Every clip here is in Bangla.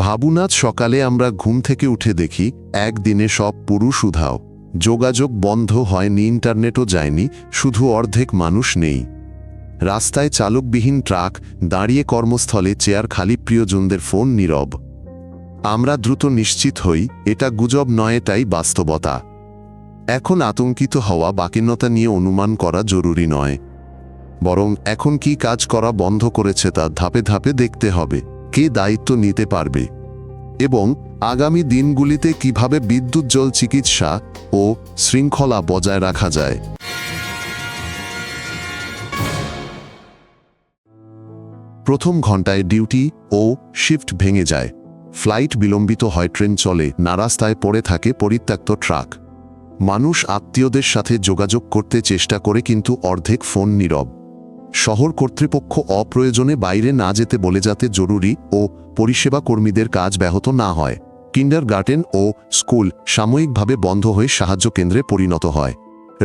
ভাবুন আজ সকালে আমরা ঘুম থেকে উঠে দেখি একদিনে সব পুরুষ উধাও। যোগাযোগ বন্ধ হয়নি, ইন্টারনেটও যায়নি, শুধু অর্ধেক মানুষ নেই। রাস্তায় চালকবিহীন ট্রাক দাঁড়িয়ে, কর্মস্থলে চেয়ার খালি, প্রিয়জনদের ফোন নীরব। আমরা দ্রুত নিশ্চিত হই এটা গুজব নয়, এটাই বাস্তবতা। এখন আতঙ্কিত হওয়া বা খীনতা নিয়ে অনুমান করা জরুরি নয়, বরং এখন কি কাজ করা বন্ধ করেছে তা ধাপে ধাপে দেখতে হবে। কে দায়িত্ব নিতে পারবে এবং আগামী দিনগুলিতে কিভাবে বিদ্যুৎ, জল, চিকিৎসা ও শৃঙ্খলা বজায় রাখা যায়। প্রথম ঘন্টায় ডিউটি ও শিফট ভেঙে যায়, ফ্লাইট বিলম্বিত হয়, ট্রেন চলে না, রাস্তায় পড়ে থাকে পরিত্যক্ত ট্রাক। মানুষ আত্মীয়দের সাথে যোগাযোগ করতে চেষ্টা করে, কিন্তু অর্ধেক ফোন নীরব। শহর কর্তৃপক্ষ অপ্রয়োজনে বাইরে না যেতে বলে, যাতে জরুরি ও পরিষেবা কর্মীদের কাজ ব্যাহত না হয়। কিন্ডারগার্টেন ও স্কুল সাময়িকভাবে বন্ধ হয়ে সাহায্য কেন্দ্রে পরিণত হয়।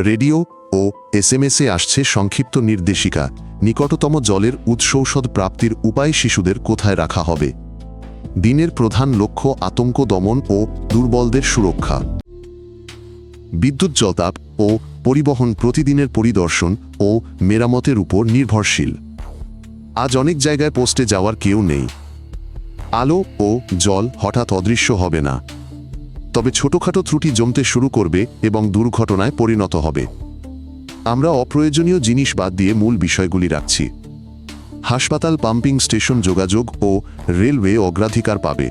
রেডিও ও এসএমএসে আসছে সংক্ষিপ্ত নির্দেশিকা, নিকটতম জলের উৎসৌষধ প্রাপ্তির উপায়, শিশুদের কোথায় রাখা হবে। দিনের প্রধান লক্ষ্য আতঙ্ক দমন ও দুর্বলদের সুরক্ষা। বিদ্যুৎ, জলতাপ ও পরিবহন প্রতিদিনের পরিদর্শন ও মেরামতের উপর নির্ভরশীল। আজ অনেক জায়গায় পোস্টে যাওয়ার কেউ নেই। আলো ও জল হঠাৎ অদৃশ্য হবে না, তবে ছোটখাটো ত্রুটি জমতে শুরু করবে এবং দুর্ঘটনায় পরিণত হবে। আমরা অপ্রয়োজনীয় জিনিস বাদ দিয়ে মূল বিষয়গুলি রাখছি। হাসপাতাল, পাম্পিং স্টেশন, যোগাযোগ ও রেলওয়ে অগ্রাধিকার পাবে।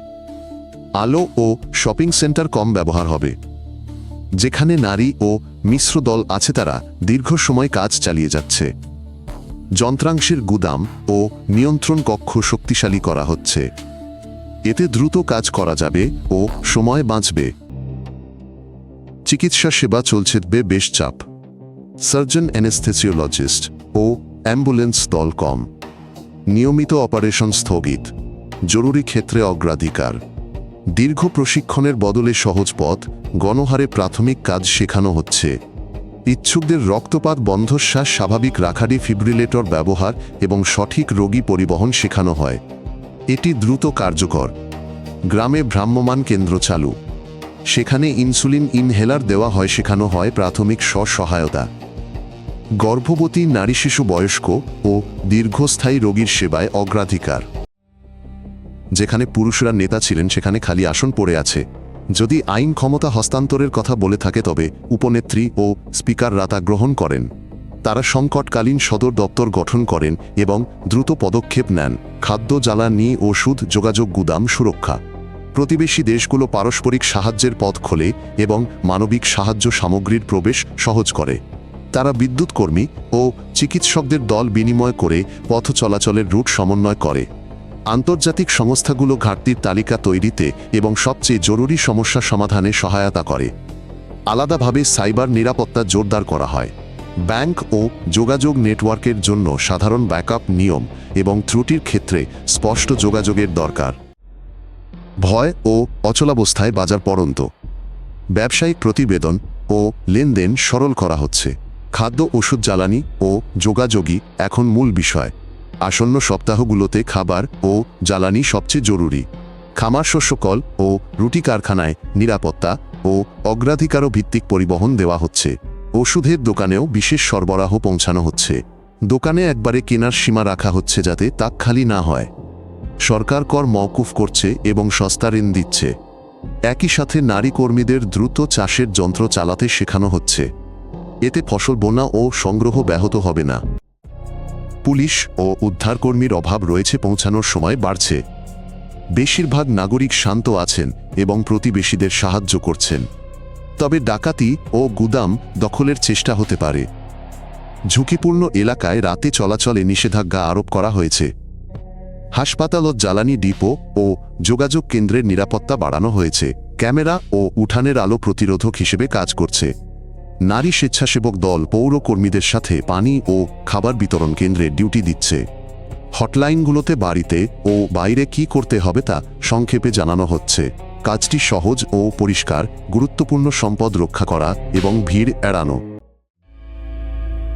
আলো ও শপিং সেন্টার কম ব্যবহার হবে। যেখানে নারী ও মিশ্র দল আছে, তারা দীর্ঘ সময় কাজ চালিয়ে যাচ্ছে। যন্ত্রাংশের গুদাম ও নিয়ন্ত্রণ কক্ষ শক্তিশালী করা হচ্ছে। এতে দ্রুত কাজ করা যাবে ও সময় বাঁচবে। চিকিৎসা সেবা চলছে বেশ চাপ। সার্জন, অ্যানেস্থেসিওলজিস্ট ও অ্যাম্বুলেন্স দল কম। নিয়মিত অপারেশন স্থগিত। জরুরি ক্ষেত্রে অগ্রাধিকার। দীর্ঘ প্রশিক্ষণের বদলে সহজ পথ, গণহারে প্রাথমিক কাজ শেখানো হচ্ছে। ইচ্ছুকদের রক্তপাত বন্ধ, শ্বাস স্বাভাবিক রাখা, ডিফিব্রিলেটর ব্যবহার এবং সঠিক রোগী পরিবহন শেখানো হয়। এটি দ্রুত কার্যকর। গ্রামে ভ্রাম্যমাণ কেন্দ্র চালু, সেখানে ইনসুলিন ইনহেলার দেওয়া হয়, শেখানো হয় প্রাথমিক সহায়তা। গর্ভবতী নারী, শিশু, বয়স্ক ও দীর্ঘস্থায়ী রোগীর সেবায় অগ্রাধিকার। যেখানে পুরুষরা নেতা ছিলেন, সেখানে খালি আসন পড়ে আছে। যদি আইন ক্ষমতা হস্তান্তরের কথা বলে থাকে, তবে উপনেত্রী ও স্পিকাররা তা গ্রহণ করেন। তারা সংকটকালীন সদর দপ্তর গঠন করেন এবং দ্রুত পদক্ষেপ নেন। খাদ্য, জ্বালানি, ওষুধ, যোগাযোগ, গুদাম, সুরক্ষা। প্রতিবেশী দেশগুলো পারস্পরিক সাহায্যের পথ খোলে এবং মানবিক সাহায্য সামগ্রীর প্রবেশ সহজ করে। তারা বিদ্যুৎ কর্মী ও চিকিৎসকদের দল বিনিময় করে পথ চলাচলের রুট সমন্বয় করে। আন্তর্জাতিক সংস্থাগুলো ঘাটতির তালিকা তৈরিতে এবং সবচেয়ে জরুরি সমস্যা সমাধানে সহায়তা করে। আলাদাভাবে সাইবার নিরাপত্তা জোরদার করা হয়। ব্যাংক ও যোগাযোগ নেটওয়ার্কের জন্য সাধারণ ব্যাকআপ নিয়ম এবং ত্রুটির ক্ষেত্রে স্পষ্ট যোগাযোগের দরকার। ভয় ও অচলাবস্থায় বাজার পড়ন্ত। ব্যবসায়িক প্রতিবেদন ও লেনদেন সরল করা হচ্ছে। খাদ্য, ওষুধ, জ্বালানি ও যোগাযোগই এখন মূল বিষয়। আসন্ন সপ্তাহগুলোতে খাবার ও জ্বালানি সবচেয়ে জরুরি। খামার, শস্যকল ও রুটি কারখানায় নিরাপত্তা ও অগ্রাধিকারও ভিত্তিক পরিবহন দেওয়া হচ্ছে। ওষুধের দোকানেও বিশেষ সরবরাহ পৌঁছানো হচ্ছে। দোকানে একবারে কেনার সীমা রাখা হচ্ছে, যাতে তাক খালি না হয়। সরকার কর মওকুফ করছে এবং সস্তা ঋণ দিচ্ছে। একই সাথে নারী কর্মীদের দ্রুত চাষের যন্ত্র চালাতে শেখানো হচ্ছে। এতে ফসল বোনা ও সংগ্রহ ব্যাহত হবে না। পুলিশ ও উদ্ধারকর্মীর অভাব রয়েছে, পৌঁছানোর সময় বাড়ছে। বেশিরভাগ নাগরিক শান্ত আছেন এবং প্রতিবেশীদের সাহায্য করছেন। তবে ডাকাতি ও গুদাম দখলের চেষ্টা হতে পারে। ঝুঁকিপূর্ণ এলাকায় রাতে চলাচলে নিষেধাজ্ঞা আরোপ করা হয়েছে। হাসপাতাল ও জ্বালানি ডিপো ও যোগাযোগ কেন্দ্রের নিরাপত্তা বাড়ানো হয়েছে। ক্যামেরা ও উঠানের আলো প্রতিরোধক হিসেবে কাজ করছে। নারী স্বেচ্ছাসেবক দল পৌর কর্মীদের সাথে পানি ও খাবার বিতরণ কেন্দ্রে ডিউটি দিচ্ছে। হটলাইনগুলোতে বাড়িতে ও বাইরে কি করতে হবে তা সংক্ষেপে জানানো হচ্ছে। কাজটি সহজ ও পরিষ্কার, গুরুত্বপূর্ণ সম্পদ রক্ষা করা এবং ভিড় এড়ানো।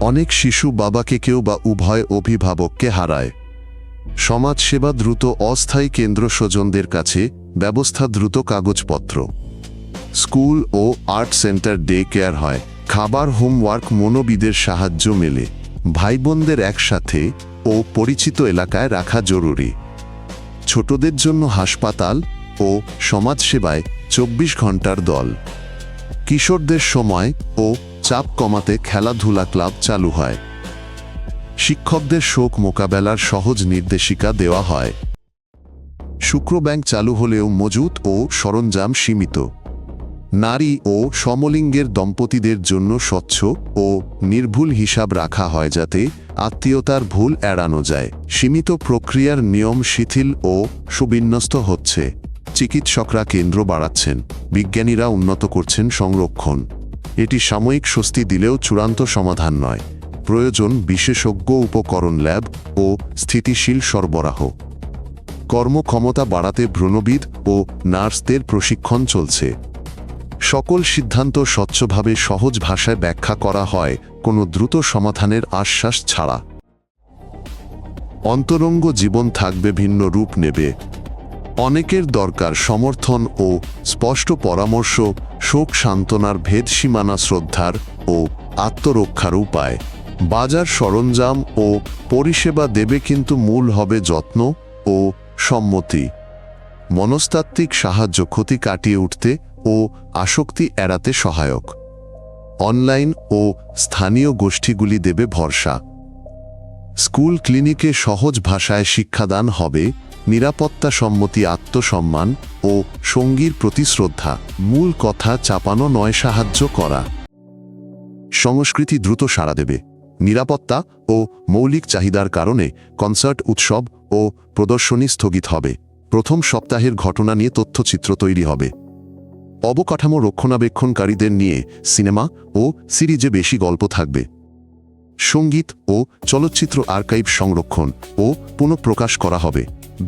অনেক শিশু বাবাকে, কেউ বা উভয় অভিভাবককে হারায়। সমাজসেবা দ্রুত অস্থায়ী কেন্দ্র স্বজনদের কাছে ব্যবস্থা দ্রুত কাগজপত্র। স্কুল ও আর্ট সেন্টার ডে কেয়ার হয়, খাবার হোমওয়ার্ক মনোবিদের সাহায্য মেলে। ভাই বোনদের একসাথে ও পরিচিত এলাকায় রাখা জরুরি। ছোটদের জন্য হাসপাতাল ও সমাজসেবায় 24 ঘন্টার দল। কিশোরদের সময় ও চাপ কমাতে খেলাধুলা ক্লাব চালু হয়। শিক্ষকদের শোক মোকাবেলার সহজ নির্দেশিকা দেওয়া হয়। শুক্র ব্যাংক চালু হলেও মজুত ও সরঞ্জাম সীমিত। নারী ও সমলিঙ্গের দম্পতিদের জন্য স্বচ্ছ ও নির্ভুল হিসাব রাখা হয় যাতে আত্মীয়তার ভুল এড়ানো যায়। সীমিত প্রক্রিয়ার নিয়ম শিথিল ও সুবিন্যস্ত হচ্ছে। চিকিৎসকরা কেন্দ্র বাড়াচ্ছেন, বিজ্ঞানীরা উন্নত করছেন সংরক্ষণ। এটি সাময়িক স্বস্তি দিলেও চূড়ান্ত সমাধান নয়। প্রয়োজন বিশেষজ্ঞ উপকরণ, ল্যাব ও স্থিতিশীল সরবরাহ। কর্মক্ষমতা বাড়াতে ভ্রূণবিদ ও নার্সদের প্রশিক্ষণ চলছে। সকল সিদ্ধান্ত স্বচ্ছভাবে সহজ ভাষায় ব্যাখ্যা করা হয়, কোনো দ্রুত সমাধানের আশ্বাস ছাড়া। অন্তরঙ্গ জীবন থাকবে, ভিন্ন রূপ নেবে। অনেকের দরকার সমর্থন ও স্পষ্ট পরামর্শ, শোক সান্ত্বনার ভেদ সীমানা, শ্রদ্ধার ও আত্মরক্ষার উপায়। বাজার সরঞ্জাম ও পরিষেবা দেবে, কিন্তু মূল হবে যত্ন ও সম্মতি। মনস্তাত্ত্বিক সাহায্য ক্ষতি কাটিয়ে উঠতে ও আসক্তি এড়াতে সহায়ক। অনলাইন ও স্থানীয় গোষ্ঠীগুলি দেবে ভরসা। স্কুল ক্লিনিকে সহজ ভাষায় শিক্ষাদান হবে। নিরাপত্তা, সম্মতি, আত্মসম্মান ও সঙ্গীর প্রতি শ্রদ্ধা। মূল কথা চাপানো নয়, সাহায্য করা। সংস্কৃতি দ্রুত সাড়া দেবে। নিরাপত্তা ও মৌলিক চাহিদার কারণে কনসার্ট, উৎসব ও প্রদর্শনী স্থগিত হবে। প্রথম সপ্তাহের ঘটনা নিয়ে তথ্যচিত্র তৈরি হবে। অবকাঠামো রক্ষণাবেক্ষণকারীদের নিয়ে সিনেমা ও সিরিজে বেশি গল্প থাকবে। সঙ্গীত ও চলচ্চিত্র আর্কাইভ সংরক্ষণ ও পুনঃপ্রকাশ করা হবে।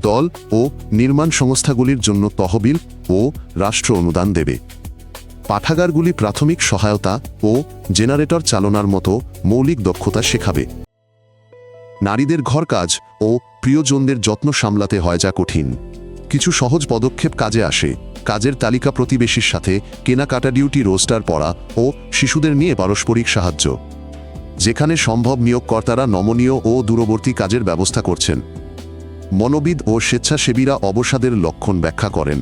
দল ও নির্মাণ সংস্থাগুলির জন্য তহবিল ও রাষ্ট্র অনুদান দেবে। পাঠাগারগুলি প্রাথমিক সহায়তা ও জেনারেটর চালনার মতো মৌলিক দক্ষতা শেখাবে। নারীদের ঘর কাজ ও প্রিয়জনদের যত্ন সামলাতে হয় যা কঠিন। কিছু সহজ পদক্ষেপ কাজে আসে। কাজের তালিকা, প্রতিবেশীর সাথে কেনাকাটা, ডিউটি রোস্টার পড়া ও শিশুদের নিয়ে পারস্পরিক সাহায্য। যেখানে সম্ভব নিয়োগকর্তারা নমনীয় ও দূরবর্তী কাজের ব্যবস্থা করছেন। মনোবিদ ও স্বেচ্ছাসেবীরা অবসাদের লক্ষণ ব্যাখ্যা করেন।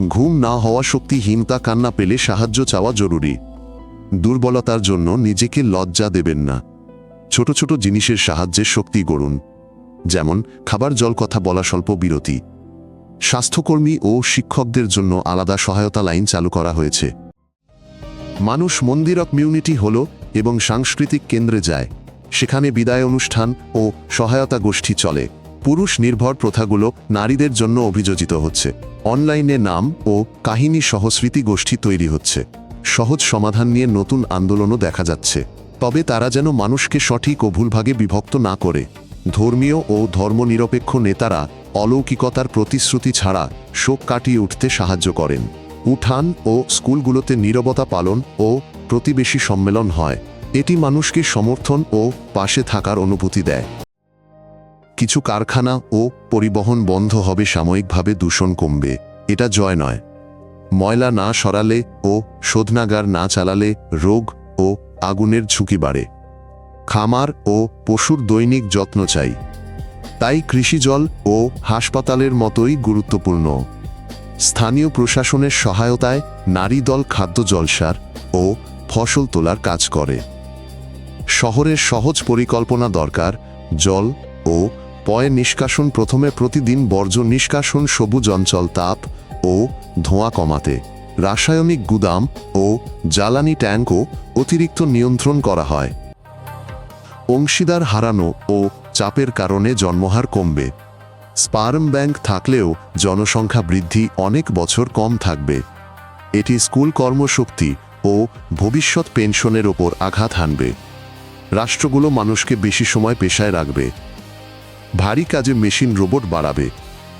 ঘুম না হওয়া, শক্তিহীনতা, কান্না পেলে সাহায্য চাওয়া জরুরি। দুর্বলতার জন্য নিজেকে লজ্জা দেবেন না। ছোট ছোট জিনিসের সাহায্যে শক্তি গড়ুন, যেমন খাবার, জল, কথা বলা, স্বল্প বিরতি। স্বাস্থ্যকর্মী ও শিক্ষকদের জন্য আলাদা সহায়তা লাইন চালু করা হয়েছে। মানুষ মন্দির, কমিউনিটি হল এবং সাংস্কৃতিক কেন্দ্রে যায়। সেখানে বিদায় অনুষ্ঠান ও সহায়তা গোষ্ঠী চলে। পুরুষ নির্ভর প্রথাগুলো নারীদের জন্য অভিযোজিত হচ্ছে। অনলাইনে নাম ও কাহিনী সহ স্মৃতি গোষ্ঠী তৈরি হচ্ছে। সহজ সমাধান নিয়ে নতুন আন্দোলনও দেখা যাচ্ছে। তবে তারা যেন মানুষকে সঠিক ও ভুলভাগে বিভক্ত না করে। ধর্মীয় ও ধর্মনিরপেক্ষ নেতারা অলৌকিকতার প্রতিশ্রুতি ছাড়া শোক কাটিয়ে উঠতে সাহায্য করেন। উঠান ও স্কুলগুলোতে নীরবতা পালন ও প্রতিবেশী সম্মেলন হয়। এটি মানুষকে সমর্থন ও পাশে থাকার অনুভূতি দেয়। কিছু কারখানা ও পরিবহন বন্ধ হবে, সাময়িকভাবে দূষণ কমবে। এটা জয় নয়। ময়লা না সরালে ও শোধনাগার না চালালে রোগ ও আগুনের ঝুঁকি বাড়ে। খামার ও পশুর দৈনিক যত্ন চাই। তাই কৃষিজল ও হাসপাতালের মতোই গুরুত্বপূর্ণ। স্থানীয় প্রশাসনের সহায়তায় নারী দল খাদ্য, জলসার ও ফসল তোলার কাজ করে। শহরের সহজ পরিকল্পনা দরকার। জল ও পয় নিষ্কাশন, প্রথমে প্রতিদিন বর্জ্য নিষ্কাশন, সবুজ অঞ্চল, তাপ ও ধোঁয়া কমাতে। রাসায়নিক গুদাম ও জ্বালানি ট্যাঙ্কও অতিরিক্ত নিয়ন্ত্রণ করা হয়। অংশীদার হারানো ও চাপের কারণে জন্মহার কমবে। স্পার্ম ব্যাংক থাকলেও জনসংখ্যা বৃদ্ধি অনেক বছর কম থাকবে। এটি স্কুল কর্মশক্তি ও ভবিষ্যৎ পেনশনের ওপর আঘাত হানবে। রাষ্ট্রগুলো মানুষকে বেশি সময় পেশায় রাখবে। ভারী কাজে মেশিন, রোবট বাড়াবে।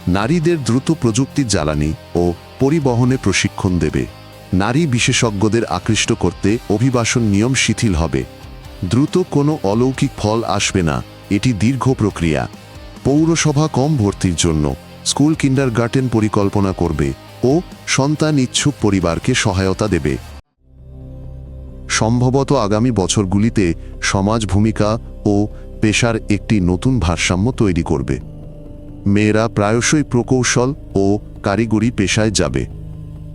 নারীদের দ্রুত প্রযুক্তি, জ্বালানি ও পরিবহনে প্রশিক্ষণ দেবে। নারী বিশেষজ্ঞদের আকৃষ্ট করতে অভিবাসন নিয়ম শিথিল হবে। দ্রুত কোনো অলৌকিক ফল আসবে না, এটি দীর্ঘ প্রক্রিয়া। পৌরসভা কম ভর্তির জন্য স্কুল কিন্ডারগার্টেন পরিকল্পনা করবে ও সন্তান ইচ্ছুক পরিবারকে সহায়তা দেবে। সম্ভবত আগামী বছরগুলিতে সমাজ ভূমিকা ও পেশার একটি নতুন ভারসাম্য তৈরি করবে। মেয়েরা প্রায়শই প্রকৌশল ও কারিগরি পেশায় যাবে।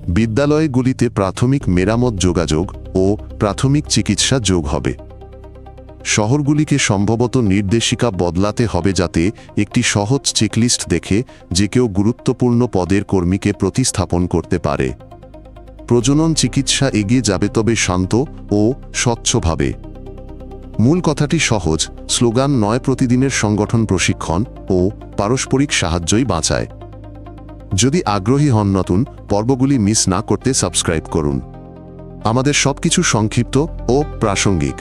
বিদ্যালয়গুলিতে প্রাথমিক মেরামত যোগাযোগ ও প্রাথমিক চিকিৎসা যোগ হবে। শহরগুলিকে সম্ভবত নির্দেশিকা বদলাতে হবে যাতে একটি সহজ চেকলিস্ট দেখে যে কেউ গুরুত্বপূর্ণ পদের কর্মীকে প্রতিস্থাপন করতে পারে। প্রজনন চিকিৎসা এগিয়ে যাবে, তবে শান্ত ও স্বচ্ছভাবে। মূল কথাটি সহজ, স্লোগান নয়, প্রতিদিনের সংগঠন প্রশিক্ষণ ও পারস্পরিক সাহায্যই বাঁচায়। যদি আগ্রহী হন নতুন পর্বগুলি মিস না করতে সাবস্ক্রাইব করুন। আমাদের সবকিছু সংক্ষিপ্ত ও প্রাসঙ্গিক।